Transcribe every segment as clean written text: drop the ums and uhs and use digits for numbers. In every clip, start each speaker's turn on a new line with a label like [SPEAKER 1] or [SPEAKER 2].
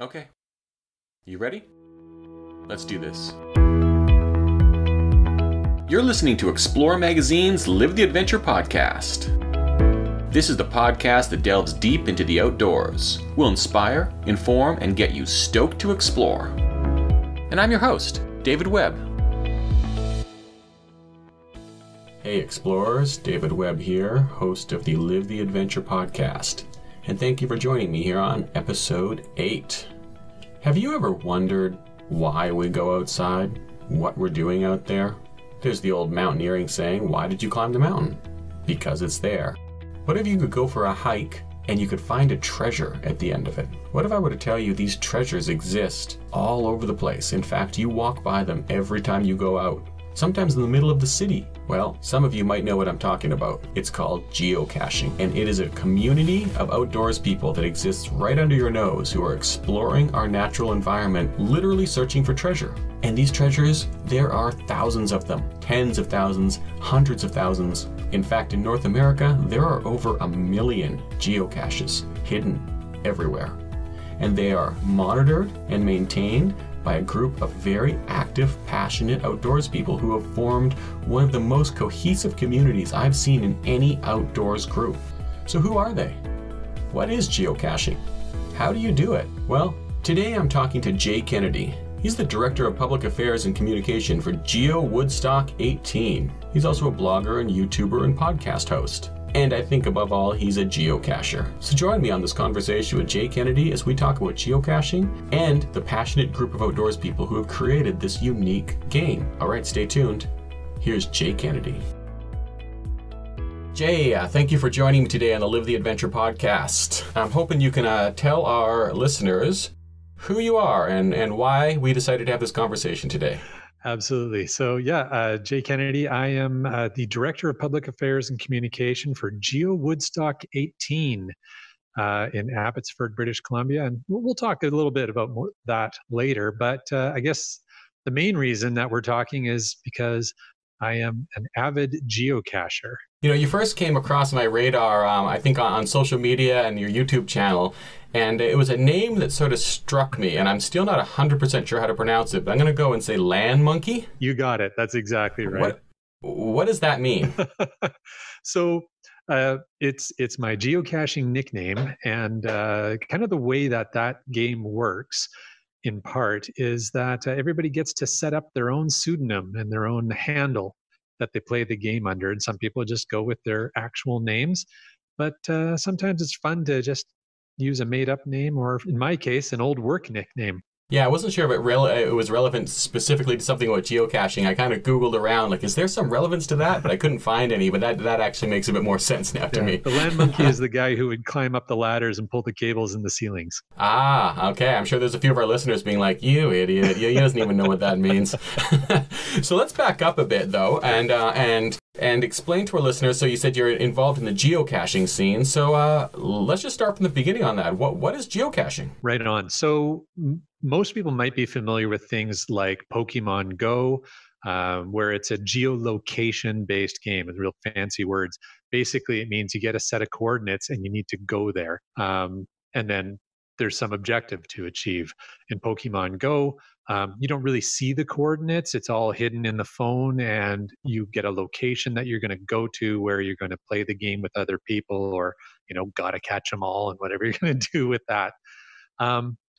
[SPEAKER 1] Okay. You ready? Let's do this. You're listening to Explore Magazine's Live the Adventure podcast. This is the podcast that delves deep into the outdoors, will inspire, inform, and get you stoked to explore. And I'm your host, David Webb. Hey explorers, David Webb here, host of the Live the Adventure podcast. And thank you for joining me here on episode 8. Have you ever wondered why we go outside? What we're doing out there? There's the old mountaineering saying, why did you climb the mountain? Because it's there. What if you could go for a hike and you could find a treasure at the end of it? What if I were to tell you these treasures exist all over the place? In fact, you walk by them every time you go out. Sometimes in the middle of the city. Well, some of you might know what I'm talking about. It's called geocaching, and it is a community of outdoors people that exists right under your nose who are exploring our natural environment, literally searching for treasure. And these treasures, there are thousands of them, tens of thousands, hundreds of thousands. In fact, in North America, there are over 1 million geocaches hidden everywhere. And they are monitored and maintained by a group of very active, passionate outdoors people who have formed one of the most cohesive communities I've seen in any outdoors group. So who are they? What is geocaching? How do you do it? Well, today I'm talking to Jay Kennedy. He's the Director of Public Affairs and Communication for Geowoodstock XVIII. He's also a blogger and YouTuber and podcast host. And I think above all, he's a geocacher. So join me on this conversation with Jay Kennedy as we talk about geocaching and the passionate group of outdoors people who have created this unique game. All right, stay tuned. Here's Jay Kennedy. Jay, thank you for joining me today on the Live the Adventure podcast. I'm hoping you can tell our listeners who you are and why we decided to have this conversation today.
[SPEAKER 2] Absolutely. So Jay Kennedy, I am the Director of Public Affairs and Communication for Geowoodstock XVIII in Abbotsford, British Columbia. And we'll talk a little bit about that later. But I guess the main reason that we're talking is because I am an avid geocacher.
[SPEAKER 1] You know, you first came across my radar, I think on social media and your YouTube channel, and it was a name that sort of struck me, and I'm still not 100% sure how to pronounce it, but I'm going to go and say land monkey.
[SPEAKER 2] You got it. That's exactly right.
[SPEAKER 1] What does that mean?
[SPEAKER 2] So it's my geocaching nickname, and kind of the way that game works in part is that everybody gets to set up their own pseudonym and their own handle that they play the game under. And some people just go with their actual names. But sometimes it's fun to just use a made up name, or in my case, an old work nickname.
[SPEAKER 1] Yeah, I wasn't sure if it was relevant specifically to something about geocaching. I kind of Googled around, like, is there some relevance to that? But I couldn't find any, but that actually makes a bit more sense now to me.
[SPEAKER 2] The land monkey is the guy who would climb up the ladders and pull the cables in the ceilings.
[SPEAKER 1] Ah, okay. I'm sure there's a few of our listeners being like, you idiot, he doesn't even know what that means. So let's back up a bit, though, and explain to our listeners. So you said you're involved in the geocaching scene. So let's just start from the beginning on that. What is geocaching?
[SPEAKER 2] Right on. So most people might be familiar with things like Pokemon Go, where it's a geolocation-based game with real fancy words. Basically, it means you get a set of coordinates and you need to go there. And then there's some objective to achieve. In Pokemon Go, you don't really see the coordinates. It's all hidden in the phone, and you get a location that you're going to go to where you're going to play the game with other people, or, gotta catch them all and whatever you're going to do with that.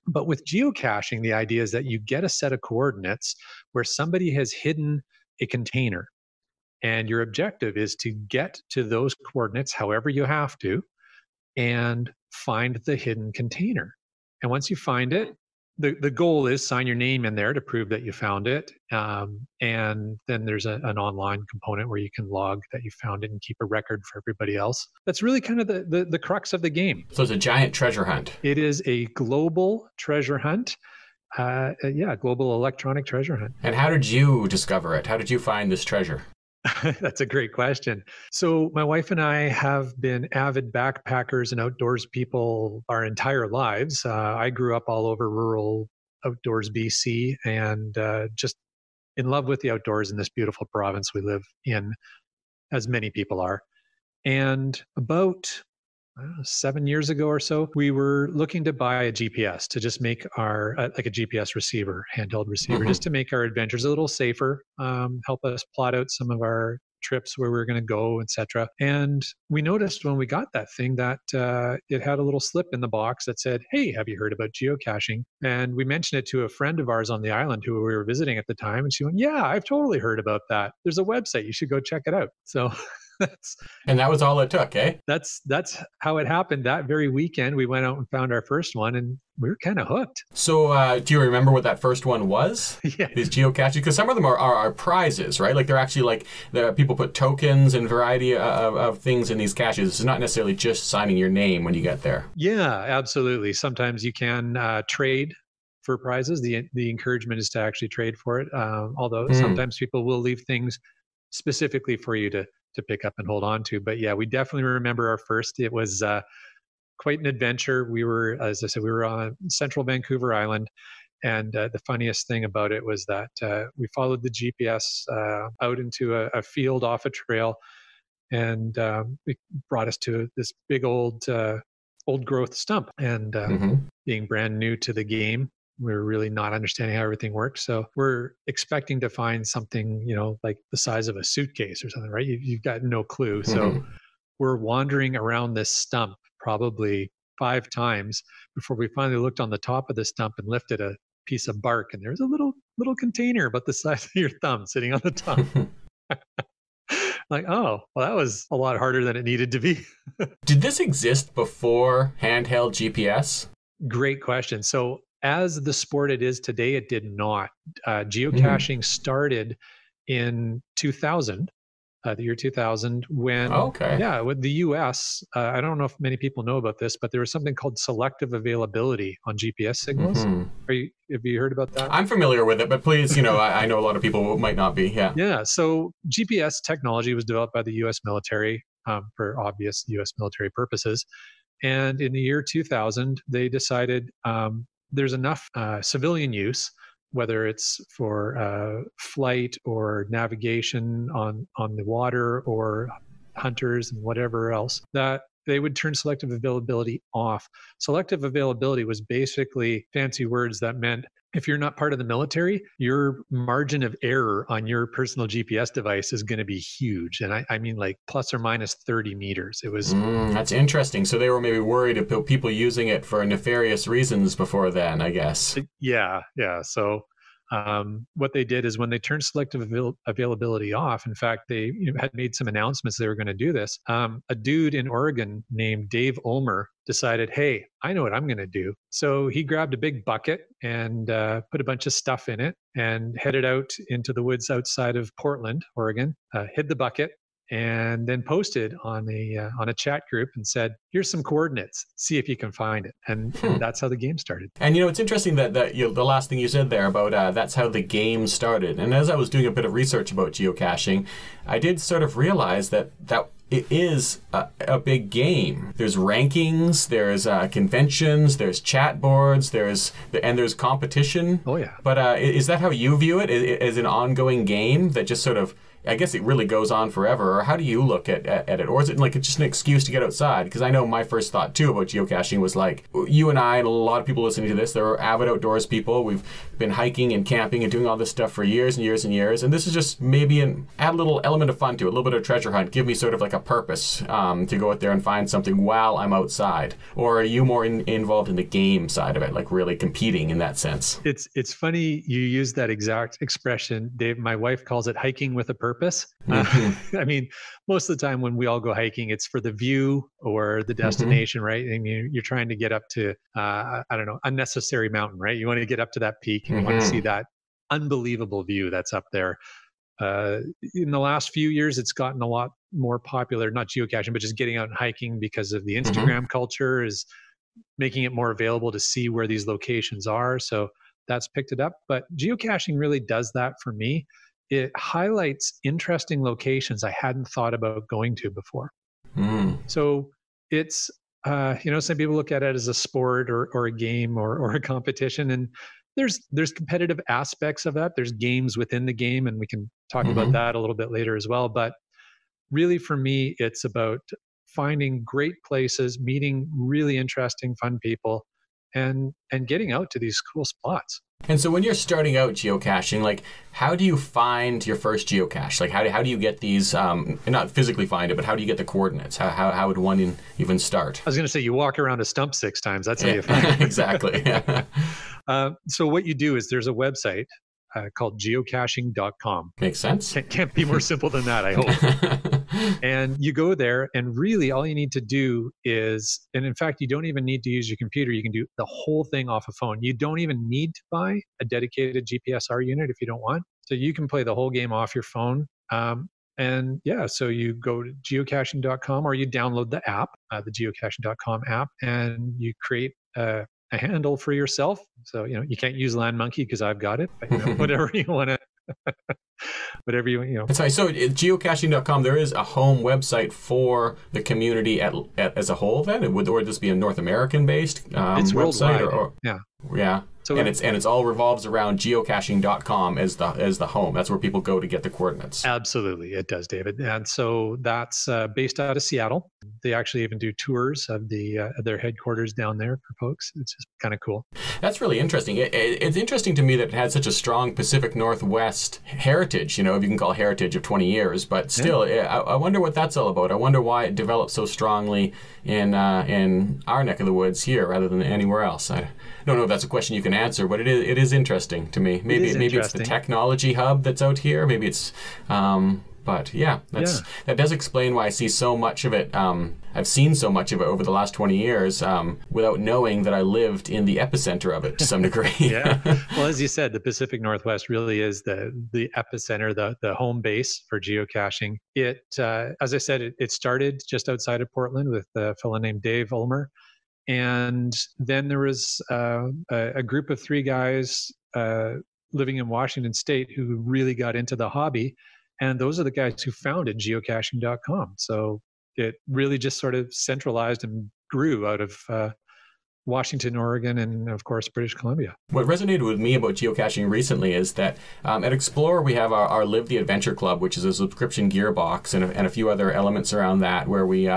[SPEAKER 2] But with geocaching, the idea is that you get a set of coordinates where somebody has hidden a container. And your objective is to get to those coordinates however you have to and find the hidden container. And once you find it, the goal is sign your name in there to prove that you found it. And then there's an online component where you can log that you found it and keep a record for everybody else. That's really kind of the crux of the game.
[SPEAKER 1] So it's a giant treasure hunt.
[SPEAKER 2] It is a global treasure hunt. Global electronic treasure hunt.
[SPEAKER 1] And how did you discover it? How did you find this treasure?
[SPEAKER 2] That's a great question. So my wife and I have been avid backpackers and outdoors people our entire lives. I grew up all over rural outdoors BC, and just in love with the outdoors in this beautiful province we live in, as many people are. And about I don't know, 7 years ago or so, we were looking to buy a GPS to just make our, like a GPS receiver, handheld receiver, just to make our adventures a little safer, help us plot out some of our trips where we were going to go, etc. And we noticed when we got that thing that it had a little slip in the box that said, "Hey, have you heard about geocaching?" And we mentioned it to a friend of ours on the island who we were visiting at the time, and she went, "Yeah, I've totally heard about that. There's a website. You should go check it out." So that's
[SPEAKER 1] And that was all it took, eh?
[SPEAKER 2] that's how it happened. That very weekend, we went out and found our first one, and we were kind of hooked.
[SPEAKER 1] So do you remember what that first one was?
[SPEAKER 2] Yeah.
[SPEAKER 1] These geocaches? Because some of them are prizes, right? Like they're actually like, people put tokens and variety of things in these caches. It's not necessarily just signing your name when you get there.
[SPEAKER 2] Yeah, absolutely. Sometimes you can trade for prizes. The encouragement is to actually trade for it. Although sometimes people will leave things specifically for you to pick up and hold on to. But yeah, we definitely remember our first. It was quite an adventure. We were, as I said, we were on central Vancouver Island. And the funniest thing about it was that we followed the GPS out into a field off a trail, and it brought us to this big old growth stump. And being brand new to the game, we were really not understanding how everything worked. So we're expecting to find something, like the size of a suitcase or something, right? You've got no clue. So we're wandering around this stump probably 5 times before we finally looked on the top of the stump and lifted a piece of bark. And there's a little container about the size of your thumb sitting on the top. Like, oh, well, that was a lot harder than it needed to be.
[SPEAKER 1] Did this exist before handheld GPS?
[SPEAKER 2] Great question. So as the sport it is today, it did not. Geocaching started in 2000, the year 2000, when, with the US, I don't know if many people know about this, but there was something called selective availability on GPS signals. Have you heard about that?
[SPEAKER 1] I'm familiar with it, but please, I know a lot of people who might not be. Yeah.
[SPEAKER 2] Yeah. So GPS technology was developed by the US military for obvious US military purposes. And in the year 2000, they decided there's enough civilian use, whether it's for flight or navigation on the water or hunters and whatever else, that they would turn selective availability off. Selective availability was basically fancy words that meant if you're not part of the military, your margin of error on your personal GPS device is going to be huge. And I mean like plus or minus 30 meters. It was...
[SPEAKER 1] that's interesting. So they were maybe worried about people using it for nefarious reasons before then, I guess.
[SPEAKER 2] Yeah. So what they did is when they turned selective availability off, in fact, they had made some announcements they were going to do this. A dude in Oregon named Dave Ulmer decided, hey, I know what I'm going to do. So he grabbed a big bucket and put a bunch of stuff in it and headed out into the woods outside of Portland, Oregon, hid the bucket, and then posted on a chat group and said, here's some coordinates, see if you can find it. And that's how the game started.
[SPEAKER 1] And it's interesting that the last thing you said there about that's how the game started. And as I was doing a bit of research about geocaching, I did sort of realize that it is a big game. There's rankings, there's conventions, there's chat boards, there's competition.
[SPEAKER 2] Oh yeah.
[SPEAKER 1] But is that how you view it? As an ongoing game that just sort of, I guess it really goes on forever, or how do you look at it? Or is it like just an excuse to get outside? Because I know my first thought, too, about geocaching was like, you and I and a lot of people listening to this, they're avid outdoors people. We've been hiking and camping and doing all this stuff for years and years and years. And this is just maybe add a little element of fun to it, a little bit of treasure hunt, give me sort of like a purpose to go out there and find something while I'm outside. Or are you more involved in the game side of it, like really competing in that sense?
[SPEAKER 2] It's funny you use that exact expression, Dave. My wife calls it hiking with a purpose. I mean, most of the time when we all go hiking, it's for the view or the destination, right? And you're trying to get up to, I don't know, unnecessary mountain, right? You want to get up to that peak and you want to see that unbelievable view that's up there. In the last few years, it's gotten a lot more popular, not geocaching, but just getting out and hiking because of the Instagram culture is making it more available to see where these locations are. So that's picked it up. But geocaching really does that for me. It highlights interesting locations I hadn't thought about going to before. So it's, some people look at it as a sport or a game or a competition, and there's competitive aspects of that. There's games within the game, and we can talk about that a little bit later as well. But really, for me, it's about finding great places, meeting really interesting, fun people, and getting out to these cool spots.
[SPEAKER 1] And so when you're starting out geocaching, like, how do you find your first geocache? Like, how do you get these, not physically find it, but how do you get the coordinates? How would one even start?
[SPEAKER 2] I was going to say, you walk around a stump 6 times. That's how you find it.
[SPEAKER 1] Exactly.
[SPEAKER 2] So what you do is there's a website called geocaching.com.
[SPEAKER 1] Makes sense.
[SPEAKER 2] Can't be more simple than that, I hope. And you go there, and really all you need to do is, and in fact, you don't even need to use your computer. You can do the whole thing off a phone. You don't even need to buy a dedicated GPSR unit if you don't want. So you can play the whole game off your phone. And yeah, so you go to geocaching.com, or you download the app, the geocaching.com app, and you create a handle for yourself. So, you can't use LandMonkey because I've got it, but whatever you want to, whatever you.
[SPEAKER 1] That's right. So at geocaching.com, there is a home website for the community as a whole then? Or this be a North American based
[SPEAKER 2] it's
[SPEAKER 1] website?
[SPEAKER 2] Worldwide. Yeah.
[SPEAKER 1] Yeah. So it's all revolves around geocaching.com as the home. That's where people go to get the coordinates.
[SPEAKER 2] Absolutely, it does, David. And so that's based out of Seattle. They actually even do tours of their headquarters down there for folks. It's just kind of cool.
[SPEAKER 1] That's really interesting. It's interesting to me that it had such a strong Pacific Northwest heritage. If you can call heritage of 20 years, but still, yeah. I wonder what that's all about. I wonder why it developed so strongly in our neck of the woods here rather than anywhere else. I don't know if that's a question you can answer, but it is interesting to me. Maybe it's the technology hub that's out here. Maybe it's, but yeah, that does explain why I see so much of it. I've seen so much of it over the last 20 years without knowing that I lived in the epicenter of it to some degree.
[SPEAKER 2] Yeah. Well, as you said, the Pacific Northwest really is the epicenter, the home base for geocaching. It, as I said, it started just outside of Portland with a fellow named Dave Ulmer. And then there was a group of 3 guys living in Washington State who really got into the hobby. And those are the guys who founded geocaching.com. So it really just sort of centralized and grew out of Washington, Oregon, and of course, British Columbia.
[SPEAKER 1] What resonated with me about geocaching recently is that at Explore, we have our Live the Adventure Club, which is a subscription gearbox and a few other elements around that, where we,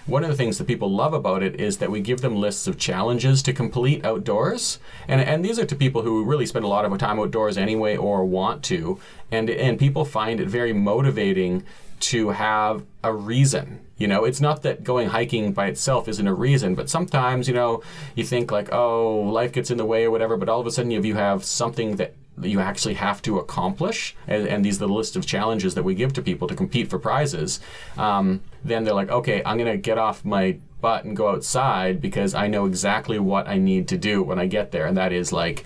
[SPEAKER 1] one of the things that people love about it is that we give them lists of challenges to complete outdoors. And these are to people who really spend a lot of time outdoors anyway or want to. And people find it very motivating to have a reason. It's not that going hiking by itself isn't a reason, but sometimes, you think like, oh, life gets in the way or whatever, but all of a sudden if you have something that you actually have to accomplish, and these are the list of challenges that we give to people to compete for prizes, then they're like, okay, I'm going to get off my butt and go outside because I know exactly what I need to do when I get there, and that is like,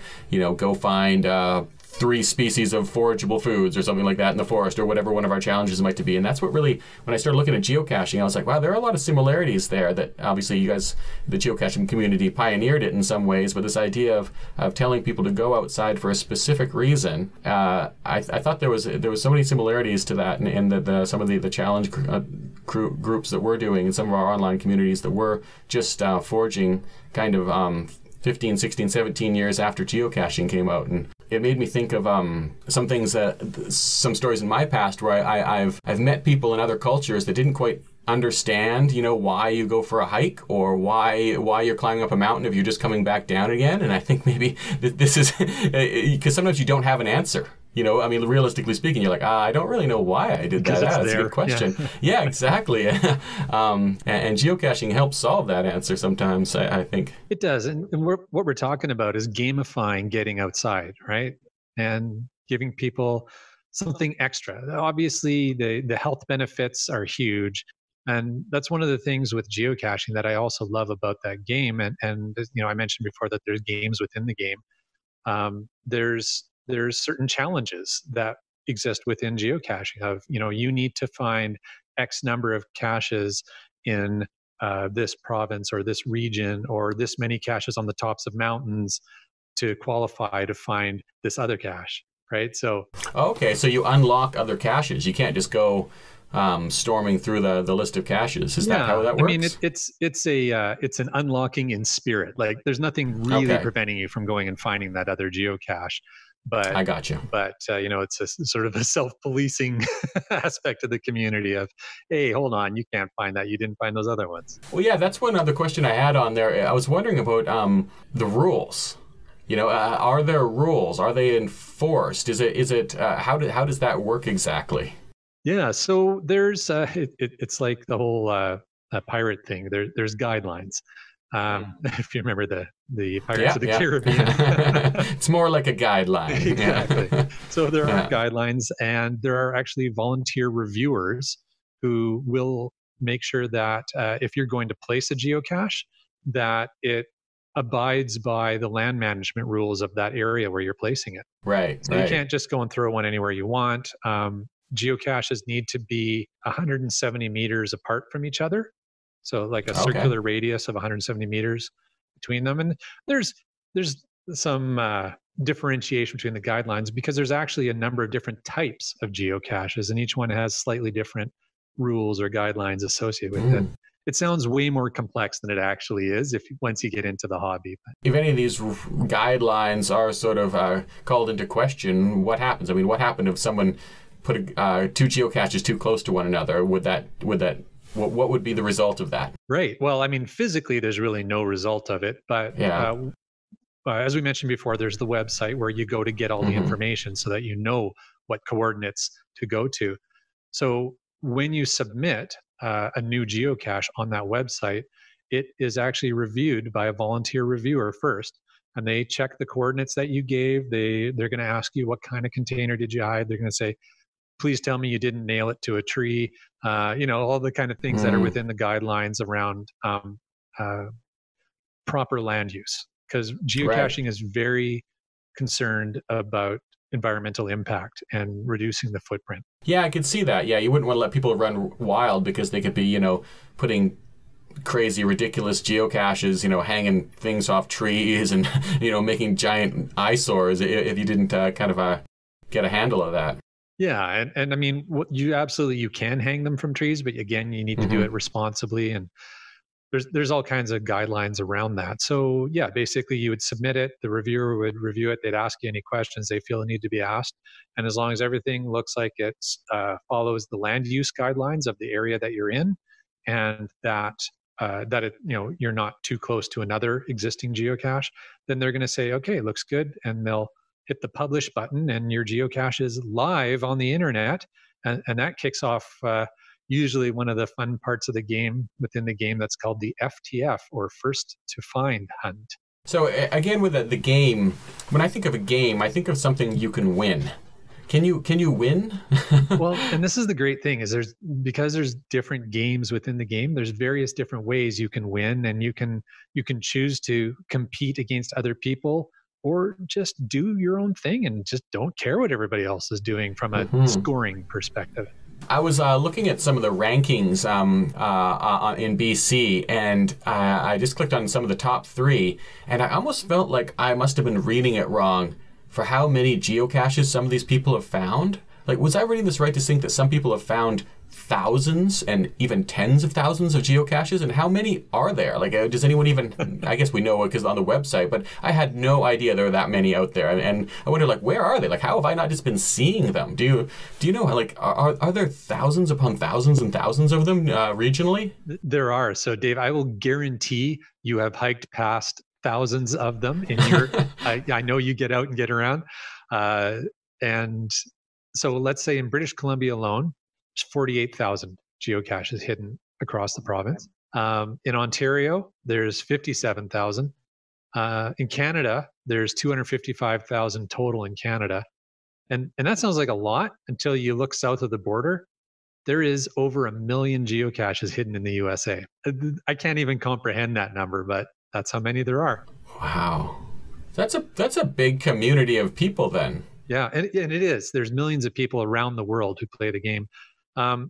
[SPEAKER 1] go find 3 species of forageable foods or something like that in the forest, or whatever one of our challenges might be. And that's what really, when I started looking at geocaching, I was like, wow, there are a lot of similarities there that obviously you guys, the geocaching community, pioneered it in some ways, but this idea of telling people to go outside for a specific reason, I thought there was so many similarities to that, and some of the challenge groups that we're doing in some of our online communities that we're just forging kind of 15, 16, 17 years after geocaching came out. And it made me think of some stories in my past where I've met people in other cultures that didn't quite understand, why you go for a hike or why you're climbing up a mountain if you're just coming back down again. And I think maybe this is because sometimes you don't have an answer. Realistically speaking, you're like, I don't really know why I did that. That's a good question. Yeah, exactly. And geocaching helps solve that answer sometimes, I think.
[SPEAKER 2] It does. And what we're talking about is gamifying getting outside, right? And giving people something extra. Obviously, the health benefits are huge. And that's one of the things with geocaching that I also love about that game. And I mentioned before that there's games within the game. There's certain challenges that exist within geocaching of, you need to find X number of caches in this province or this region, or this many caches on the tops of mountains to qualify to find this other cache, right? So
[SPEAKER 1] okay, so you unlock other caches. You can't just go storming through the list of caches. Is that how that works?
[SPEAKER 2] I mean, it's an unlocking in spirit. Like, there's nothing really preventing you from going and finding that other geocache. But
[SPEAKER 1] I got you.
[SPEAKER 2] it's a sort of a self-policing aspect of the community of, hey, hold on, you can't find that. You didn't find those other ones.
[SPEAKER 1] Well, yeah, that's one other question I had on there. I was wondering about the rules. Are there rules? Are they enforced? Is it how does that work exactly?
[SPEAKER 2] Yeah, so there's it's like the whole pirate thing. There's guidelines. If you remember the Pirates of the Caribbean.
[SPEAKER 1] It's more like a guideline.
[SPEAKER 2] Exactly. So there are guidelines, and there are actually volunteer reviewers who will make sure that if you're going to place a geocache, that it abides by the land management rules of that area where you're placing it.
[SPEAKER 1] Right.
[SPEAKER 2] So you can't just go and throw one anywhere you want. Geocaches need to be 170 meters apart from each other. So like a circular radius of 170 meters between them. And there's some differentiation between the guidelines because there's actually a number of different types of geocaches, and each one has slightly different rules or guidelines associated with it. It sounds way more complex than it actually is once you get into the hobby.
[SPEAKER 1] If any of these guidelines are sort of called into question, what happens? I mean, what happened if someone put two geocaches too close to one another? What would be the result of that?
[SPEAKER 2] Right. Well, I mean, physically, there's really no result of it. But as we mentioned before, there's the website where you go to get all the information so that you know what coordinates to go to. So when you submit a new geocache on that website, it is actually reviewed by a volunteer reviewer first. And they check the coordinates that you gave. They're going to ask you, what kind of container did you hide? They're going to say, please tell me you didn't nail it to a tree. All the kind of things that are within the guidelines around proper land use. Because geocaching is very concerned about environmental impact and reducing the footprint.
[SPEAKER 1] Yeah, I could see that. Yeah, you wouldn't want to let people run wild because they could be, putting crazy, ridiculous geocaches, hanging things off trees and, making giant eyesores if you didn't get a handle of that.
[SPEAKER 2] Yeah, and I mean, you can hang them from trees, but again, you need to do it responsibly, and there's all kinds of guidelines around that. So yeah, basically, you would submit it, the reviewer would review it, they'd ask you any questions they feel need to be asked, and as long as everything looks like it follows the land use guidelines of the area that you're in, and that you're not too close to another existing geocache, then they're going to say, okay, looks good, and they'll hit the publish button and your geocache is live on the internet. And that kicks off usually one of the fun parts of the game within the game that's called the FTF, or first to find hunt.
[SPEAKER 1] So again, with the game, when I think of a game, I think of something you can win. Can you win?
[SPEAKER 2] Well, and this is the great thing is because there's different games within the game, there's various different ways you can win, and you can choose to compete against other people, or just do your own thing and just don't care what everybody else is doing from a scoring perspective.
[SPEAKER 1] I was looking at some of the rankings in BC, and I just clicked on some of the top 3, and I almost felt like I must have been reading it wrong for how many geocaches some of these people have found. Like, was I reading this right to think that some people have found thousands and even tens of thousands of geocaches? And how many are there? Like, does anyone even, I guess we know because on the website, but I had no idea there were that many out there. And I wonder, like, where are they? Like, how have I not just been seeing them? Do you know, like, are there thousands upon thousands and thousands of them regionally?
[SPEAKER 2] There are. So, Dave, I will guarantee you have hiked past thousands of them in your, I know you get out and get around. And so let's say in British Columbia alone, there's 48,000 geocaches hidden across the province. In Ontario, there's 57,000. In Canada, there's 255,000 total in Canada. And that sounds like a lot until you look south of the border. There is over 1 million geocaches hidden in the USA. I can't even comprehend that number, but that's how many there are.
[SPEAKER 1] Wow. That's a big community of people then.
[SPEAKER 2] Yeah, and it is. There's millions of people around the world who play the game.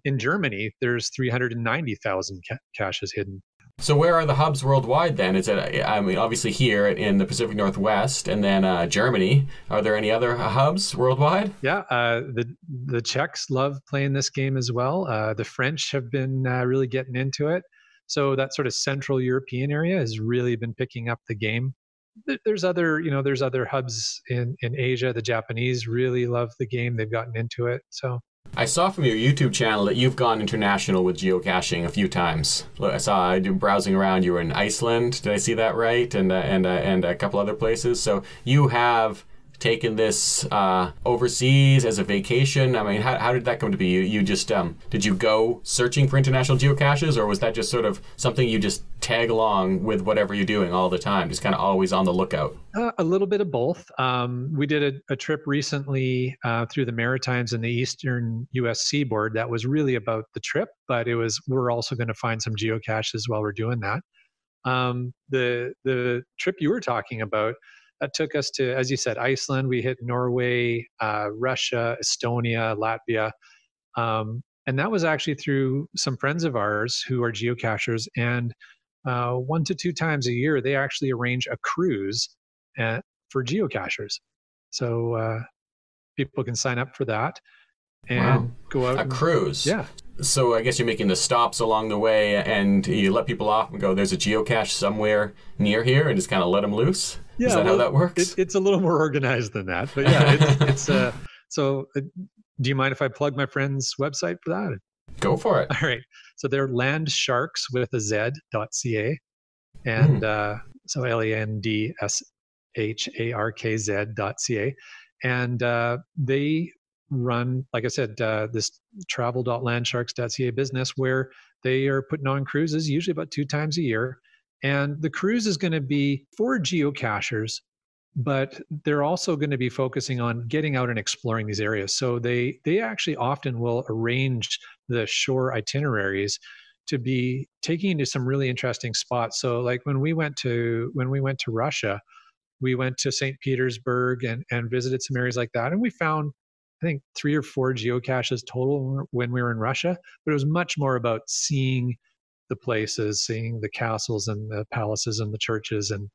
[SPEAKER 2] In Germany, there's 390,000 caches hidden.
[SPEAKER 1] So where are the hubs worldwide then? Is it, I mean, obviously here in the Pacific Northwest, and then Germany. Are there any other hubs worldwide?
[SPEAKER 2] Yeah, the Czechs love playing this game as well. The French have been really getting into it. So that sort of Central European area has really been picking up the game. There's other, there's other hubs in Asia. The Japanese really love the game. They've gotten into it. So
[SPEAKER 1] I saw from your YouTube channel that you've gone international with geocaching a few times. I saw you browsing around. You were in Iceland. Did I see that right? And a couple other places. So you have taken this overseas as a vacation. I mean, how did that come to be? You just did you go searching for international geocaches, or was that just sort of something you just tag along with whatever you're doing all the time, just kind of always on the lookout?
[SPEAKER 2] a little bit of both. We did a trip recently through the Maritimes and the eastern U.S. seaboard. That was really about the trip, but we're also going to find some geocaches while we're doing that. The trip you were talking about, that took us to, as you said, Iceland. We hit Norway, Russia, Estonia, Latvia. And that was actually through some friends of ours who are geocachers. And 1 to 2 times a year, they actually arrange a cruise for geocachers. So people can sign up for that and go out.
[SPEAKER 1] A cruise.
[SPEAKER 2] Yeah.
[SPEAKER 1] So I guess you're making the stops along the way, and you let people off and go, there's a geocache somewhere near here, and just kind of let them loose?
[SPEAKER 2] Yeah,
[SPEAKER 1] Is that how that works?
[SPEAKER 2] It's a little more organized than that. But yeah, so do you mind if I plug my friend's website for that?
[SPEAKER 1] Go for it.
[SPEAKER 2] All right. So they're landsharks with a Z.ca. And so landsharkz.ca. And they run, like I said, this travel.landsharks.ca business where they are putting on cruises, usually about 2 times a year. And the cruise is going to be for geocachers, but they're also going to be focusing on getting out and exploring these areas. So they actually often will arrange the shore itineraries to be taking you to some really interesting spots. So like when we went to Russia, we went to St. Petersburg and visited some areas like that. And we found, I think, 3 or 4 geocaches total when we were in Russia, but it was much more about seeing the places, seeing the castles and the palaces and the churches, and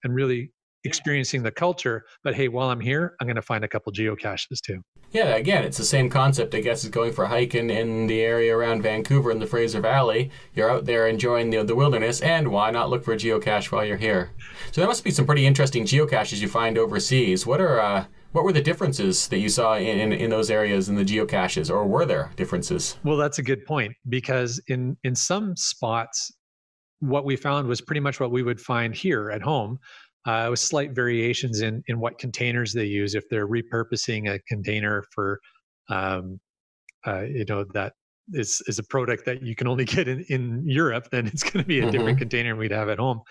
[SPEAKER 2] really experiencing the culture. But hey, while I'm here, I'm going to find a couple geocaches too.
[SPEAKER 1] Yeah, again, it's the same concept, I guess, as going for a hike in the area around Vancouver in the Fraser Valley. You're out there enjoying the wilderness, and why not look for a geocache while you're here? So there must be some pretty interesting geocaches you find overseas. What were the differences that you saw in those areas in the geocaches, or were there differences?
[SPEAKER 2] Well, that's a good point, because in some spots, what we found was pretty much what we would find here at home. With slight variations in what containers they use. If they're repurposing a container for, that is a product that you can only get in Europe, then it's going to be a different container we'd have at home.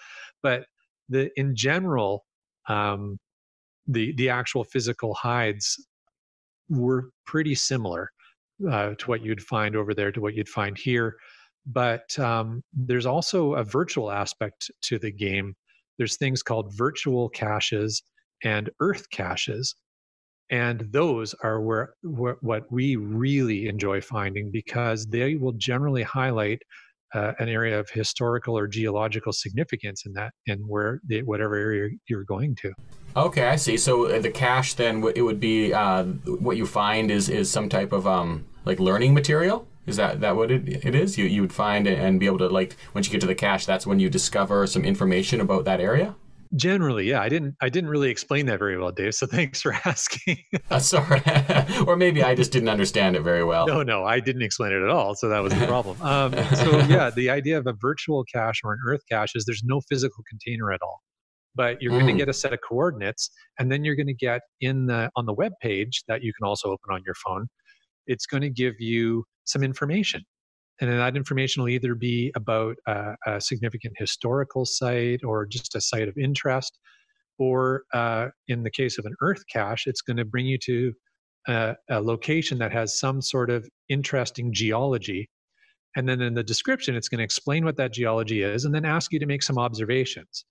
[SPEAKER 2] But in general, the actual physical hides were pretty similar to what you'd find over there to what you'd find here. But there's also a virtual aspect to the game. There's things called virtual caches and earth caches. And those are what we really enjoy finding, because they will generally highlight an area of historical or geological significance in whatever area you're going to.
[SPEAKER 1] Okay, I see. So the cache, then, it would be what you find is some type of like learning material? Is that what it is? You would find and be able to, like, once you get to the cache, that's when you discover some information about that area?
[SPEAKER 2] Generally, yeah. I didn't really explain that very well, Dave. So thanks for asking.
[SPEAKER 1] Sorry, or maybe I just didn't understand it very well.
[SPEAKER 2] No, I didn't explain it at all. So that was the problem. So yeah, the idea of a virtual cache or an earth cache is there's no physical container at all, but you're going to get a set of coordinates, and then you're going to get on the web page that you can also open on your phone. It's going to give you some information. And then that information will either be about a significant historical site or just a site of interest, or in the case of an earth cache, it's going to bring you to a location that has some sort of interesting geology. And then in the description, it's going to explain what that geology is and then ask you to make some observations.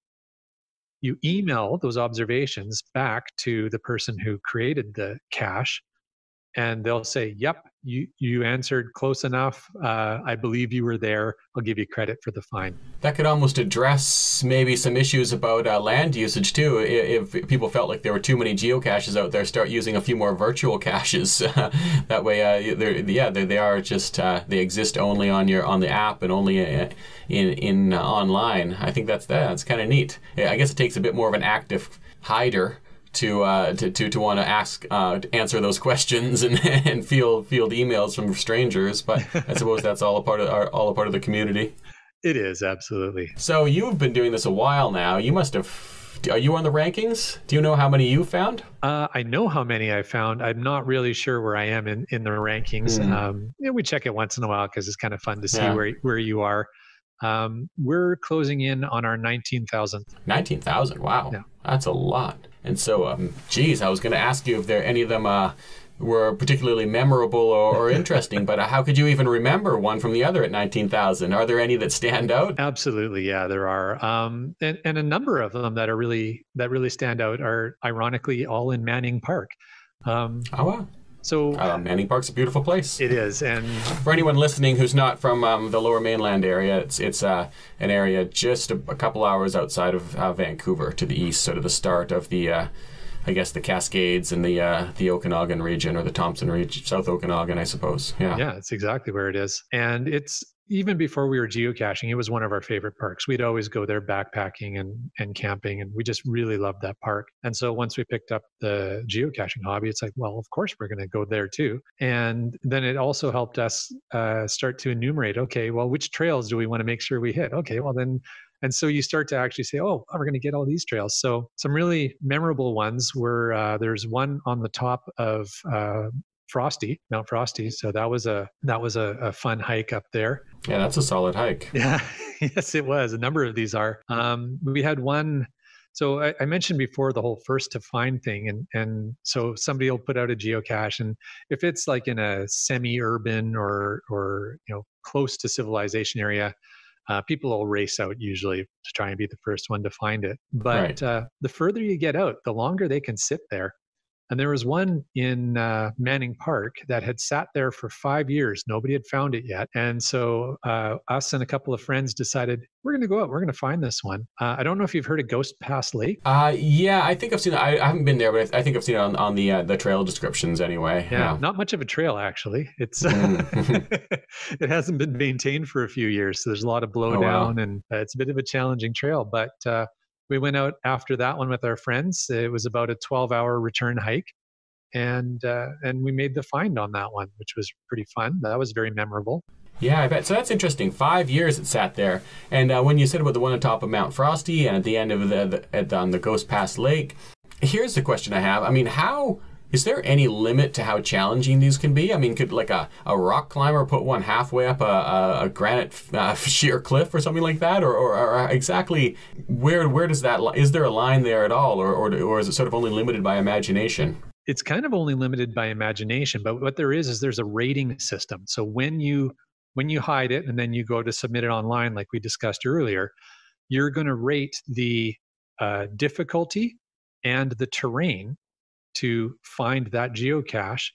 [SPEAKER 2] You email those observations back to the person who created the cache, and they'll say, "Yep, you answered close enough. I believe you were there. I'll give you credit for the fine."
[SPEAKER 1] That could almost address maybe some issues about land usage too. If people felt like there were too many geocaches out there, start using a few more virtual caches. That way, they are just they exist only on the app and only in online. I think that's kind of neat. I guess it takes a bit more of an active hider to want to answer those questions and field emails from strangers. But I suppose that's all a part of the community.
[SPEAKER 2] It is, absolutely.
[SPEAKER 1] So you've been doing this a while now. You must have. Are you on the rankings? Do you know how many you found?
[SPEAKER 2] I know how many I found. I'm not really sure where I am in the rankings. We check it once in a while because it's kind of fun to see where you are. We're closing in on our 19,000th.
[SPEAKER 1] 19,000. Wow, that's a lot. And so, I was going to ask you if there any of them were particularly memorable or interesting, but how could you even remember one from the other at 19,000? Are there any that stand out?
[SPEAKER 2] Absolutely, yeah, there are. And a number of them that really stand out are ironically all in Manning Park.
[SPEAKER 1] Oh, wow.
[SPEAKER 2] So
[SPEAKER 1] Manning Park's a beautiful place.
[SPEAKER 2] It is, and
[SPEAKER 1] for anyone listening who's not from the Lower Mainland area, it's an area just a couple hours outside of Vancouver to the east, sort of the start of the the Cascades and the Okanagan region, or the Thompson region, South Okanagan, I suppose. Yeah,
[SPEAKER 2] it's exactly where it is. And it's, even before we were geocaching, it was one of our favorite parks. We'd always go there backpacking and camping, and we just really loved that park. And so once we picked up the geocaching hobby, it's like, well, of course we're going to go there too. And then it also helped us start to enumerate, okay, well, which trails do we want to make sure we hit? Okay, well then. And so you start to actually say, oh, we're going to get all these trails. So some really memorable ones were, there's one on the top of Mount Frosty. So that was a fun hike up there.
[SPEAKER 1] Yeah, that's a solid hike.
[SPEAKER 2] Yeah, yes, it was. A number of these are. We had one. So I mentioned before the whole first to find thing, and so somebody will put out a geocache, and if it's like in a semi-urban or close to civilization area, people will race out usually to try and be the first one to find it. But the further you get out, the longer they can sit there. And there was one in Manning Park that had sat there for 5 years. Nobody had found it yet. And so us and a couple of friends decided, we're going to go out. We're going to find this one. I don't know if you've heard of Ghost Pass Lake.
[SPEAKER 1] Yeah, I think I've seen it. I haven't been there, but I think I've seen it on the trail descriptions anyway.
[SPEAKER 2] Yeah, not much of a trail, actually. It's it hasn't been maintained for a few years. So there's a lot of blowdown, and it's a bit of a challenging trail. But we went out after that one with our friends. It was about a 12-hour return hike, and we made the find on that one, which was pretty fun. That was very memorable.
[SPEAKER 1] Yeah, I bet. So that's interesting. 5 years it sat there. And when you said about the one on top of Mount Frosty and at the end of on the Ghost Pass Lake, here's the question I have. I mean, is there any limit to how challenging these can be? I mean, could like a rock climber put one halfway up a granite sheer cliff or something like that? Or exactly where does that, is there a line there at all? Or is it sort of only limited by imagination?
[SPEAKER 2] It's kind of only limited by imagination, but what there is there's a rating system. So when you hide it and then you go to submit it online, like we discussed earlier, you're going to rate the difficulty and the terrain to find that geocache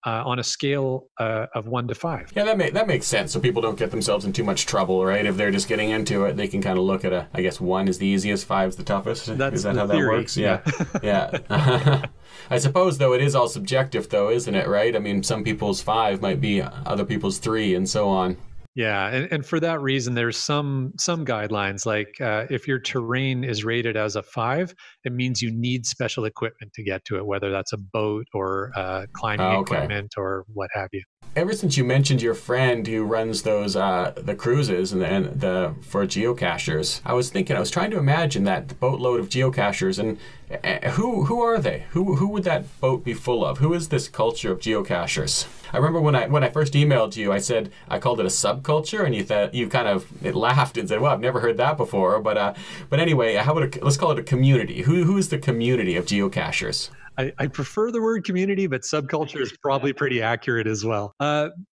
[SPEAKER 2] on a scale of 1 to 5.
[SPEAKER 1] Yeah, that makes sense. So people don't get themselves in too much trouble, right? If they're just getting into it, they can kind of look at I guess 1 is the easiest, 5 is the toughest. Is that how
[SPEAKER 2] theory.
[SPEAKER 1] That works? Yeah. Yeah. I suppose, though, it is all subjective, though, isn't it, right? I mean, some people's 5 might be other people's 3 and so on.
[SPEAKER 2] Yeah, and for that reason, there's some guidelines, like if your terrain is rated as a 5, it means you need special equipment to get to it, whether that's a boat or climbing equipment or what have you.
[SPEAKER 1] Ever since you mentioned your friend who runs those the cruises and the for geocachers, I was trying to imagine that boatload of geocachers, and who are they? Who would that boat be full of? Who is this culture of geocachers? I remember when I first emailed you, I called it a subculture, and you kind of laughed and said, "Well, I've never heard that before." But anyway, let's call it a community. Who is the community of geocachers?
[SPEAKER 2] I prefer the word community, but subculture is probably pretty accurate as well.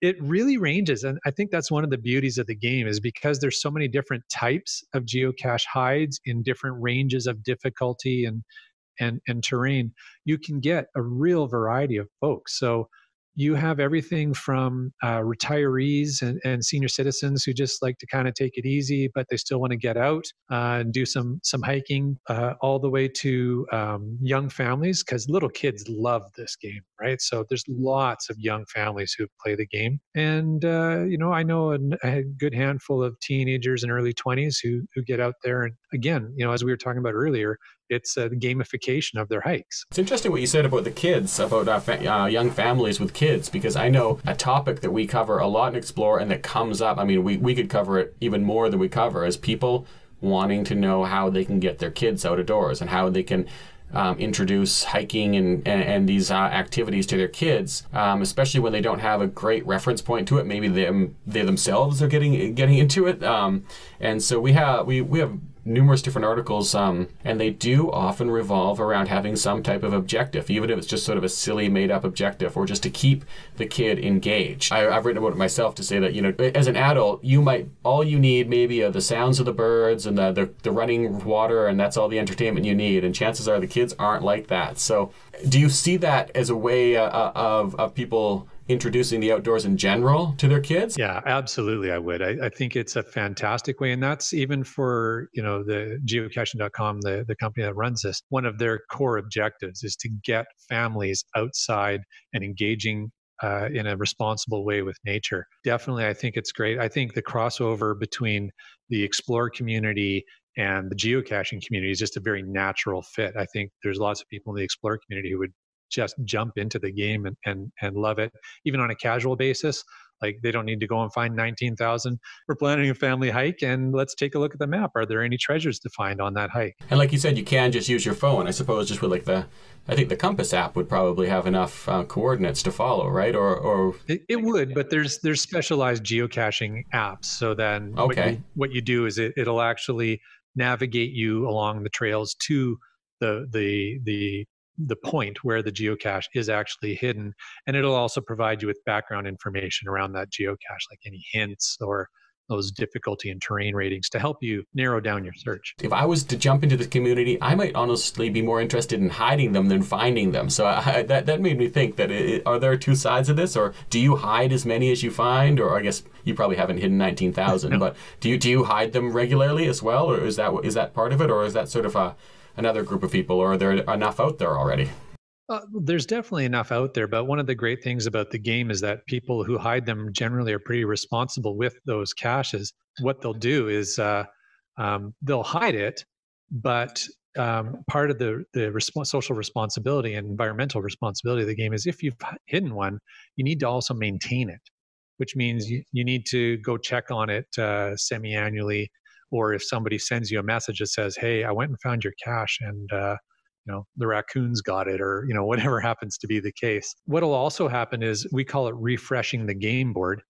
[SPEAKER 2] It really ranges, and I think that's one of the beauties of the game, is because there's so many different types of geocache hides in different ranges of difficulty and terrain. You can get a real variety of folks. So you have everything from retirees and senior citizens who just like to kind of take it easy, but they still want to get out and do some hiking, all the way to young families, because little kids love this game, right? So there's lots of young families who play the game, and I know a good handful of teenagers in early 20s who get out there, and again, as we were talking about earlier, it's the gamification of their hikes.
[SPEAKER 1] It's interesting what you said about the kids, about young families with kids, because I know a topic that we cover a lot in Explore and that comes up, I mean, we could cover it even more than we cover, is people wanting to know how they can get their kids out of doors and how they can introduce hiking and these activities to their kids, especially when they don't have a great reference point to it. Maybe they themselves are getting into it, and so we have numerous different articles, and they do often revolve around having some type of objective, even if it's just sort of a silly made-up objective, or just to keep the kid engaged. I've written about it myself to say that, as an adult, all you need maybe are the sounds of the birds and the running water, and that's all the entertainment you need, and chances are the kids aren't like that. So do you see that as a way of people introducing the outdoors in general to their kids?
[SPEAKER 2] Yeah, absolutely. I would. I think it's a fantastic way. And that's even for, the geocaching.com, the company that runs this, one of their core objectives is to get families outside and engaging in a responsible way with nature. Definitely, I think it's great. I think the crossover between the Explore community and the geocaching community is just a very natural fit. I think there's lots of people in the Explore community who would just jump into the game and love it, even on a casual basis. Like, they don't need to go and find 19,000. We're planning a family hike, and let's take a look at the map. Are there any treasures to find on that hike?
[SPEAKER 1] And like you said, you can just use your phone. I suppose just with I think the Compass app would probably have enough coordinates to follow, right? Or
[SPEAKER 2] it would, but there's specialized geocaching apps. So then what you do is it'll actually navigate you along the trails to the point where the geocache is actually hidden, and it'll also provide you with background information around that geocache, like any hints or those difficulty and terrain ratings to help you narrow down your search.
[SPEAKER 1] If I was to jump into the community, I might honestly be more interested in hiding them than finding them. So that made me think that are there two sides of this, or do you hide as many as you find? Or I guess you probably haven't hidden 19,000, no. But do you hide them regularly as well, or is that part of it, or is that sort of another group of people, or are there enough out there already?
[SPEAKER 2] There's definitely enough out there, but one of the great things about the game is that people who hide them generally are pretty responsible with those caches. What they'll do is they'll hide it, but part of the social responsibility and environmental responsibility of the game is, if you've hidden one, you need to also maintain it, which means you need to go check on it semi-annually, or if somebody sends you a message that says, "Hey, I went and found your cache, and the raccoons got it," or whatever happens to be the case. What'll also happen is, we call it refreshing the game board,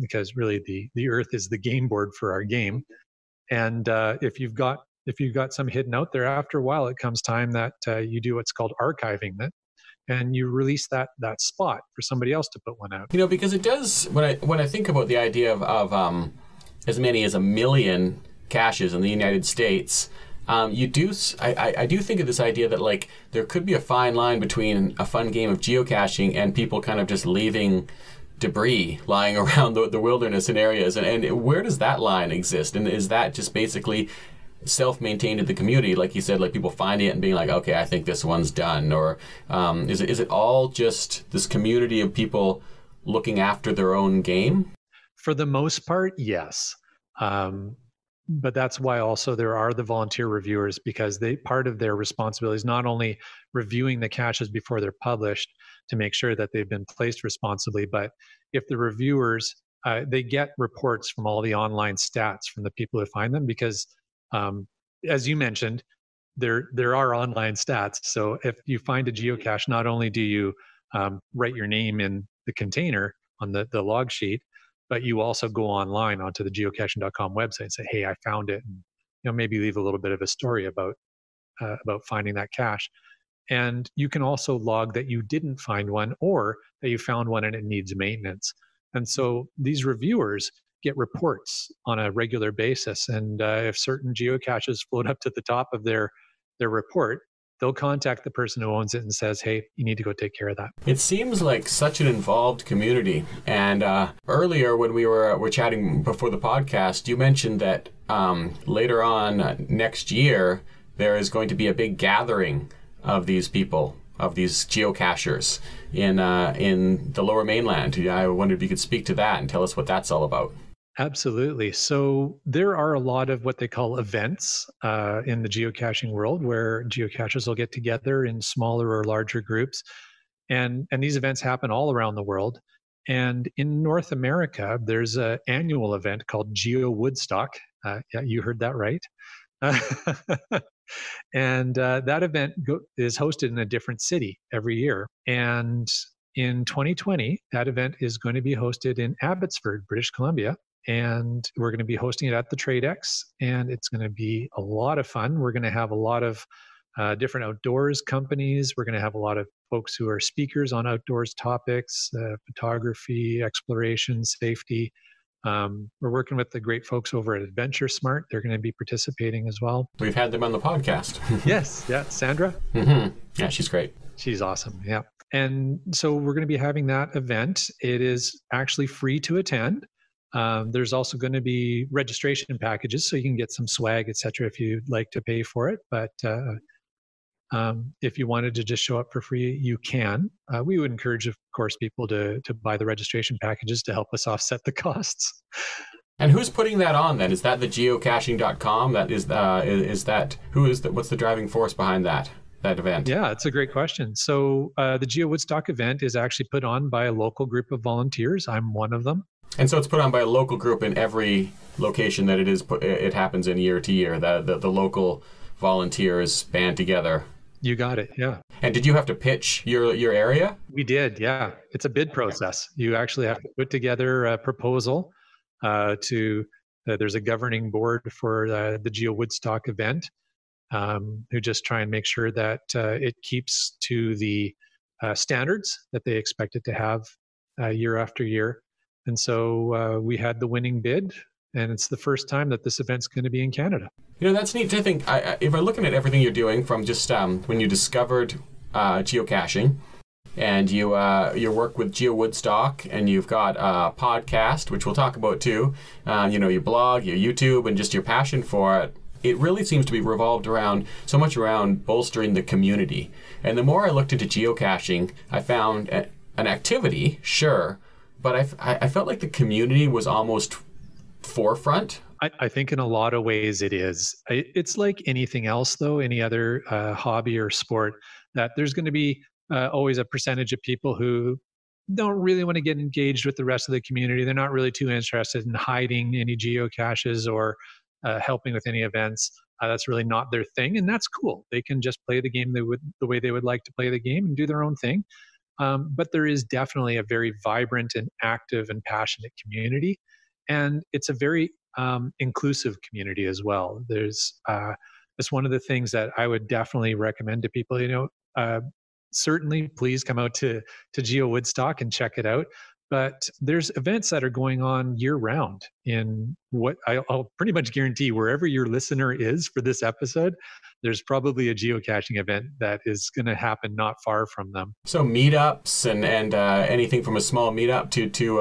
[SPEAKER 2] because really the earth is the game board for our game. And if you've got some hidden out there, after a while, it comes time that you do what's called archiving it, and you release that spot for somebody else to put one out.
[SPEAKER 1] Because it does, when I think about the idea of as many as 1 million caches in the United States, I do think of this idea that there could be a fine line between a fun game of geocaching and people kind of just leaving debris lying around the wilderness in areas, and where does that line exist? And is that just basically self-maintained in the community, like you said, like people finding it and being like, okay, I think this one's done, or is it all just this community of people looking after their own game?
[SPEAKER 2] For the most part, yes. But that's why also there are the volunteer reviewers, because part of their responsibility is not only reviewing the caches before they're published to make sure that they've been placed responsibly, but if the reviewers, they get reports from all the online stats from the people who find them, because as you mentioned, there are online stats. So if you find a geocache, not only do you write your name in the container on the log sheet, but you also go online onto the geocaching.com website and say, "Hey, I found it," and maybe leave a little bit of a story about finding that cache. And you can also log that you didn't find one, or that you found one and it needs maintenance. And so these reviewers get reports on a regular basis, and if certain geocaches float up to the top of their report, they'll contact the person who owns it and says, hey, you need to go take care of that.
[SPEAKER 1] It seems like such an involved community. And earlier when we were chatting before the podcast, you mentioned that later on next year, there is going to be a big gathering of these people, of these geocachers in the Lower Mainland. I wondered if you could speak to that and tell us what that's all about.
[SPEAKER 2] Absolutely. So there are a lot of what they call events in the geocaching world where geocachers will get together in smaller or larger groups. And these events happen all around the world. And in North America, there's an annual event called Geowoodstock. Yeah, you heard that right. And that event is hosted in a different city every year. And in 2020, that event is going to be hosted in Abbotsford, British Columbia. And we're going to be hosting it at the TradeX, and it's going to be a lot of fun. We're going to have a lot of different outdoors companies. We're going to have a lot of folks who are speakers on outdoors topics, photography, exploration, safety. We're working with the great folks over at adventurous. They're going to be participating as well.
[SPEAKER 1] We've had them on the podcast.
[SPEAKER 2] Yes, yeah, Sandra.
[SPEAKER 1] Mm-hmm. Yeah, she's great.
[SPEAKER 2] She's awesome. Yeah. And so we're going to be having that event. It is actually free to attend. There's also going to be registration packages, so you can get some swag, etc., if you'd like to pay for it. But if you wanted to just show up for free, you can. We would encourage, of course, people to buy the registration packages to help us offset the costs.
[SPEAKER 1] And who's putting that on then? Is that the geocaching.com? What's the driving force behind that event?
[SPEAKER 2] Yeah, it's a great question. So the Geowoodstock event is actually put on by a local group of volunteers. I'm one of them.
[SPEAKER 1] And so it's put on by a local group in every location that it happens in year to year. The local volunteers band together.
[SPEAKER 2] You got it, yeah.
[SPEAKER 1] And did you have to pitch your area?
[SPEAKER 2] We did, yeah. It's a bid process. You actually have to put together a proposal there's a governing board for the Geowoodstock event who just try and make sure that it keeps to the standards that they expect it to have year after year. And so we had the winning bid, and it's the first time that this event's going to be in Canada.
[SPEAKER 1] That's neat to think. If I'm looking at everything you're doing from just when you discovered geocaching, and you work with Geowoodstock, and you've got a podcast, which we'll talk about too, your blog, your YouTube, and just your passion for it, it really seems to be revolved so much around bolstering the community. And the more I looked into geocaching, I found an activity, sure, but I felt like the community was almost forefront.
[SPEAKER 2] I think in a lot of ways it is. It's like anything else, though, any other hobby or sport, that there's going to be always a percentage of people who don't really want to get engaged with the rest of the community. They're not really too interested in hiding any geocaches or helping with any events. That's really not their thing, and that's cool. They can just play the game the way they would like to play the game and do their own thing. But there is definitely a very vibrant and active and passionate community. And it's a very inclusive community as well. It's one of the things that I would definitely recommend to people. Certainly, please come out to Geowoodstock and check it out. But there's events that are going on year round in what I'll pretty much guarantee wherever your listener is for this episode, there's probably a geocaching event that is going to happen not far from them.
[SPEAKER 1] So meetups and anything from a small meetup to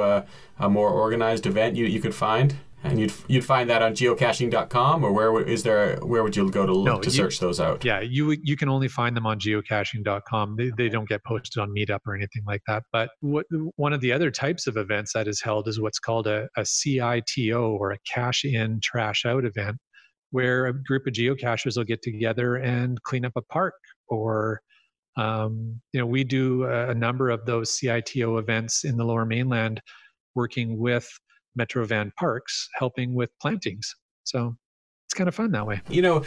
[SPEAKER 1] a more organized event you could find? And you'd find that on geocaching.com, or where would you go to search those out?
[SPEAKER 2] Yeah, you can only find them on geocaching.com. They don't get posted on Meetup or anything like that. But one of the other types of events that is held is what's called a CITO, or a cache in, trash out event, where a group of geocachers will get together and clean up a park. Or we do a number of those CITO events in the Lower Mainland, working with Metro Van Parks, helping with plantings. So it's kind of fun that way.
[SPEAKER 1] You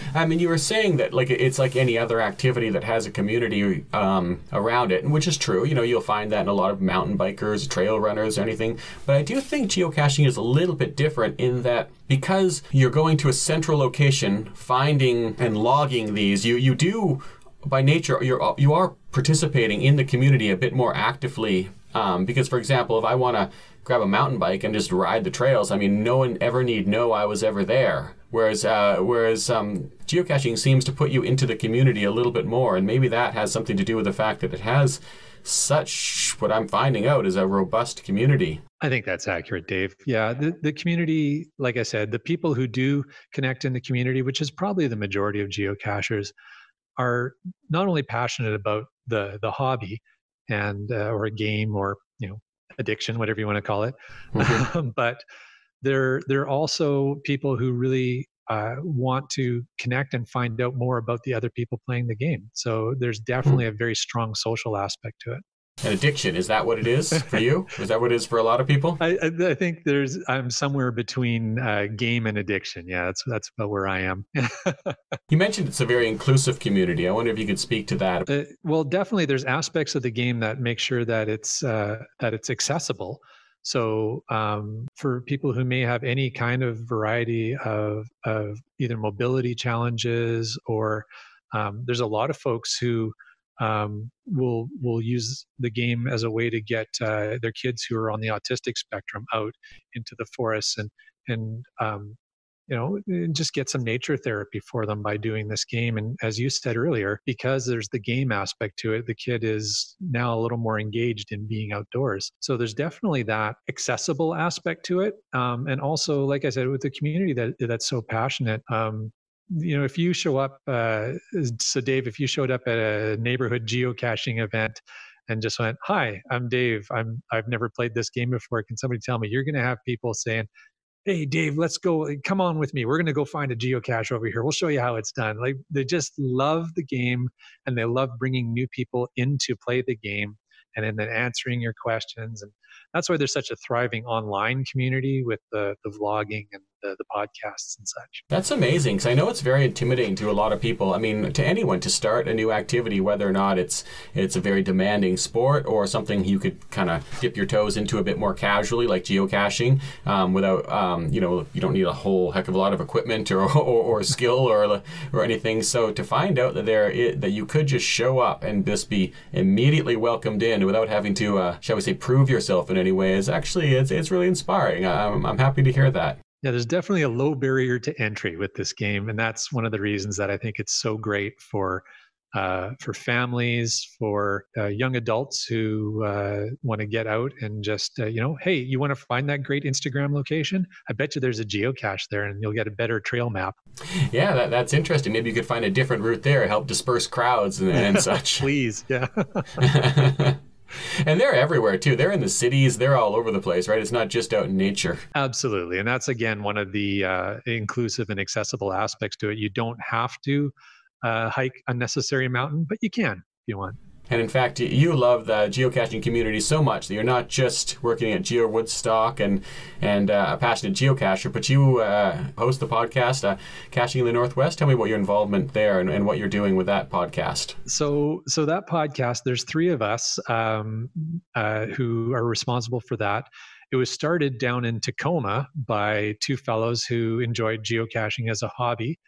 [SPEAKER 1] were saying that it's like any other activity that has a community around it, which is true. You'll find that in a lot of mountain bikers, trail runners, anything. But I do think geocaching is a little bit different in that because you're going to a central location, finding and logging these, you do, by nature, you are participating in the community a bit more actively Because, for example, if I want to grab a mountain bike and just ride the trails, I mean, no one ever need know I was ever there. Whereas geocaching seems to put you into the community a little bit more, and maybe that has something to do with the fact that it has such, what I'm finding out, is a robust community.
[SPEAKER 2] I think that's accurate, Dave. Yeah, the community, like I said, the people who do connect in the community, which is probably the majority of geocachers, are not only passionate about the hobby and or a game or addiction, whatever you want to call it, but they're also people who really want to connect and find out more about the other people playing the game. So there's definitely a very strong social aspect to it.
[SPEAKER 1] An addiction, is that what it is for you? Is that what it is for a lot of people?
[SPEAKER 2] I think I'm somewhere between game and addiction. Yeah, that's about where I am.
[SPEAKER 1] You mentioned it's a very inclusive community. I wonder if you could speak to that.
[SPEAKER 2] Well, definitely, there's aspects of the game that make sure that it's accessible. So for people who may have any kind of variety of either mobility challenges or there's a lot of folks who will use the game as a way to get their kids who are on the autistic spectrum out into the forests and just get some nature therapy for them by doing this game. And as you said earlier, because there's the game aspect to it, the kid is now a little more engaged in being outdoors. So there's definitely that accessible aspect to it. And also, like I said, with the community that's so passionate, if you show up, so Dave, if you showed up at a neighborhood geocaching event and just went, "Hi, I'm Dave. I've never played this game before. Can somebody tell me?" You're going to have people saying, "Hey, Dave, let's go. Come on with me. We're going to go find a geocache over here. We'll show you how it's done." Like, they just love the game and they love bringing new people in to play the game and then answering your questions. And that's why there's such a thriving online community with the vlogging and the podcasts and such.
[SPEAKER 1] That's amazing, because I know it's very intimidating to a lot of people. I mean, to anyone, to start a new activity, whether or not it's a very demanding sport or something you could kind of dip your toes into a bit more casually, like geocaching, without you don't need a whole heck of a lot of equipment or skill or anything. So to find out that you could just show up and just be immediately welcomed in without having to, shall we say, prove yourself in any way is actually it's really inspiring. I'm happy to hear that.
[SPEAKER 2] Yeah, there's definitely a low barrier to entry with this game, and that's one of the reasons that I think it's so great for families, for young adults who want to get out and just hey, you want to find that great Instagram location? I bet you there's a geocache there, and you'll get a better trail map.
[SPEAKER 1] Yeah, that's interesting. Maybe you could find a different route there, help disperse crowds and such.
[SPEAKER 2] Please, yeah.
[SPEAKER 1] And they're everywhere too. They're in the cities. They're all over the place, right? It's not just out in nature.
[SPEAKER 2] Absolutely. And that's, again, one of the inclusive and accessible aspects to it. You don't have to hike unnecessary mountain, but you can if you want.
[SPEAKER 1] And in fact, you love the geocaching community so much that you're not just working at Geowoodstock and a passionate geocacher, but you host the podcast, Caching in the Northwest. Tell me about your involvement there and what you're doing with that podcast.
[SPEAKER 2] So that podcast, there's three of us who are responsible for that. It was started down in Tacoma by two fellows who enjoyed geocaching as a hobby.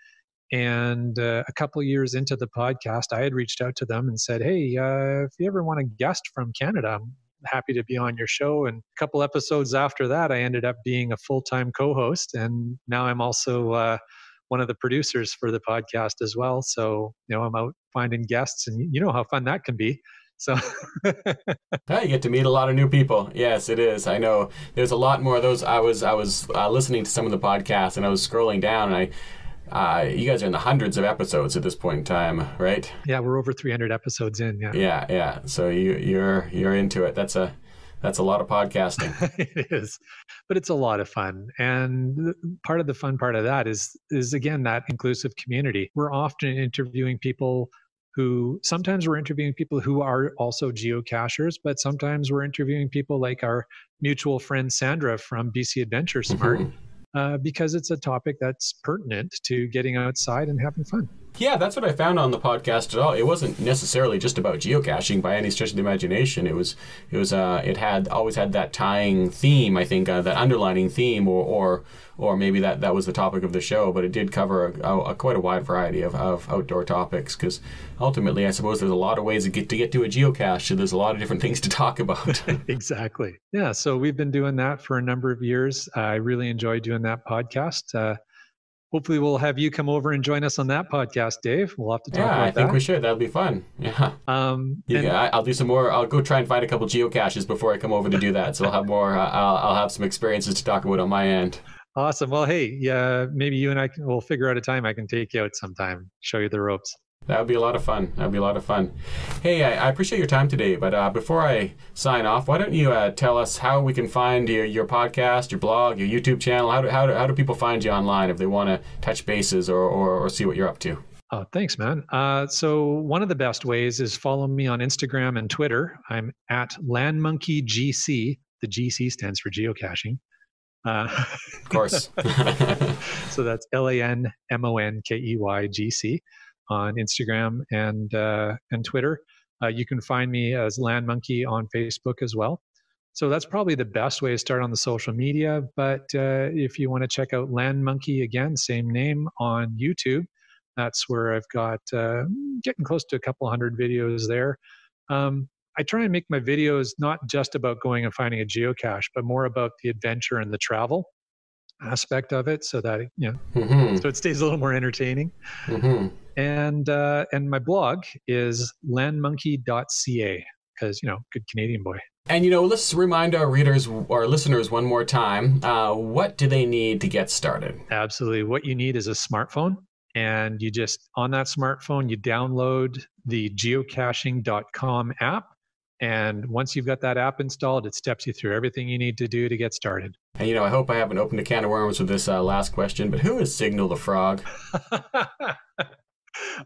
[SPEAKER 2] And a couple of years into the podcast, I had reached out to them and said, "Hey, if you ever want a guest from Canada, I'm happy to be on your show." And a couple episodes after that, I ended up being a full-time co-host. And now I'm also one of the producers for the podcast as well. So, I'm out finding guests, and you know how fun that can be. So
[SPEAKER 1] you get to meet a lot of new people. Yes, it is. I know there's a lot more of those. I was listening to some of the podcasts, and I was scrolling down, and you guys are in the hundreds of episodes at this point in time, right?
[SPEAKER 2] Yeah, we're over 300 episodes in. Yeah.
[SPEAKER 1] Yeah. So you're into it. That's a lot of podcasting.
[SPEAKER 2] It is, but it's a lot of fun. And part of the fun part of that is again, that inclusive community. We're often interviewing people sometimes we're interviewing people who are also geocachers, but sometimes we're interviewing people like our mutual friend Sandra from BC Adventure Smart. Because it's a topic that's pertinent to getting outside and having fun.
[SPEAKER 1] Yeah, that's what I found on the podcast at all. It wasn't necessarily just about geocaching by any stretch of the imagination. It had always had that tying theme, I think, that underlining theme, or maybe that was the topic of the show. But it did cover quite a wide variety of outdoor topics, because ultimately, I suppose there's a lot of ways to get to a geocache. So there's a lot of different things to talk about.
[SPEAKER 2] Exactly. Yeah. So we've been doing that for a number of years. I really enjoy doing that podcast. Hopefully we'll have you come over and join us on that podcast, Dave. We'll have to talk about that.
[SPEAKER 1] Yeah, I think we should. That'll be fun. Yeah. I'll do some more. I'll go try and find a couple geocaches before I come over to do that. So I'll have more. I'll have some experiences to talk about on my end.
[SPEAKER 2] Awesome. Well, hey, yeah, maybe you and we'll figure out a time I can take you out sometime, show you the ropes.
[SPEAKER 1] That would be a lot of fun. Hey, I appreciate your time today, but before I sign off, why don't you tell us how we can find your podcast, your blog, your YouTube channel? How do people find you online if they want to touch bases or see what you're up to?
[SPEAKER 2] Oh, thanks, man. So one of the best ways is follow me on Instagram and Twitter. I'm at LandMonkeyGC. The GC stands for geocaching.
[SPEAKER 1] Of course.
[SPEAKER 2] So that's LANMONKEYGC on Instagram and Twitter. You can find me as Land Monkey on Facebook as well. So that's probably the best way to start on the social media. But if you want to check out Land Monkey, again, same name, on YouTube, that's where I've got getting close to a couple hundred videos there. I try and make my videos not just about going and finding a geocache, but more about the adventure and the travel aspect of it, so that so it stays a little more entertaining. Mm-hmm. And my blog is landmonkey.ca, because good Canadian boy.
[SPEAKER 1] And let's remind our readers or listeners one more time, what do they need to get started?
[SPEAKER 2] Absolutely. What you need is a smartphone, and you just, on that smartphone, you download the geocaching.com app. And once you've got that app installed, it steps you through everything you need to do to get started.
[SPEAKER 1] And I hope I haven't opened a can of worms with this last question, but who is Signal the Frog?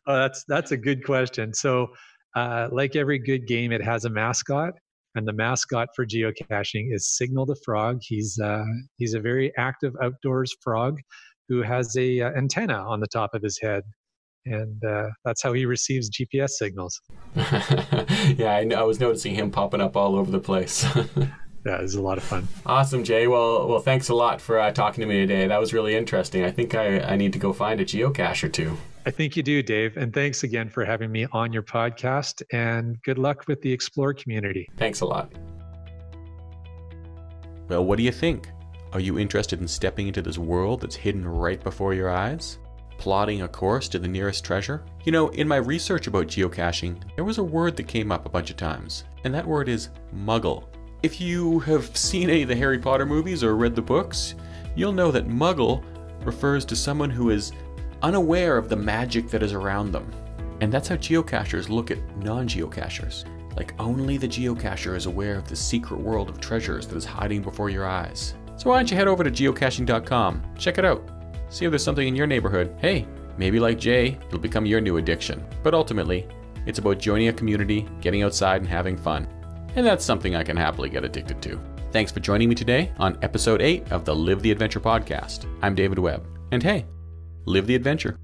[SPEAKER 2] That's a good question. So like every good game, it has a mascot. And the mascot for geocaching is Signal the Frog. He's a very active outdoors frog who has a antenna on the top of his head. And that's how he receives GPS signals.
[SPEAKER 1] Yeah, I was noticing him popping up all over the place.
[SPEAKER 2] Yeah, it was a lot of fun.
[SPEAKER 1] Awesome, Jay. Well, thanks a lot for talking to me today. That was really interesting. I think I need to go find a geocache or two.
[SPEAKER 2] I think you do, Dave. And thanks again for having me on your podcast. And good luck with the Explore community.
[SPEAKER 1] Thanks a lot. Well, what do you think? Are you interested in stepping into this world that's hidden right before your eyes? Plotting a course to the nearest treasure? In my research about geocaching, there was a word that came up a bunch of times, and that word is muggle. If you have seen any of the Harry Potter movies or read the books, you'll know that muggle refers to someone who is unaware of the magic that is around them. And that's how geocachers look at non-geocachers. Like only the geocacher is aware of the secret world of treasures that is hiding before your eyes. So why don't you head over to geocaching.com, check it out. See if there's something in your neighborhood. Hey, maybe like Jay, it'll become your new addiction. But ultimately, it's about joining a community, getting outside and having fun. And that's something I can happily get addicted to. Thanks for joining me today on episode 8 of the Live the Adventure podcast. I'm David Webb. And hey, live the adventure.